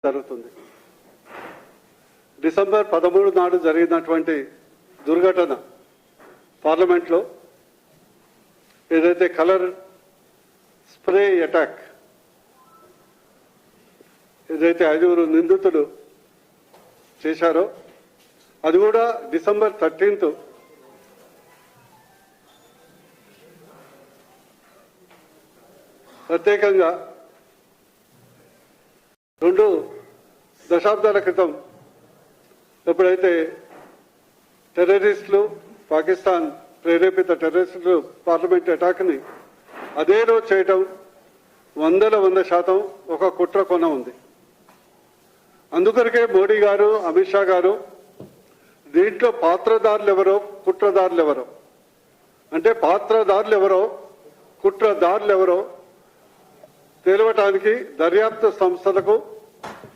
జరుగుతుంది. డిసెంబర్ 13 నాడు జరిగినటువంటి దుర్ఘటన పార్లమెంట్లో ఏదైతే కలర్ స్ప్రే అటాక్ ఏదైతే 5 నిందితులు చేశారో అది కూడా డిసెంబర్ 13 ప్రత్యేకంగా 2 దశాబ్దాల క్రితం ఎప్పుడైతే టెర్రరిస్టులు పాకిస్తాన్ ప్రేరేపిత టెర్రరిస్టులు పార్లమెంట్ అటాక్ని అదే రోజు చేయటం 100% ఒక కుట్ర కొన ఉంది. అందుకొరకే మోడీ గారు అమిత్ షా గారు దీంట్లో పాత్రదారులు ఎవరో కుట్రదారులు ఎవరో అంటే పాత్రదారులు ఎవరో కుట్రదారులు ఎవరో తేలవటానికి దర్యాప్తు సంస్థలకు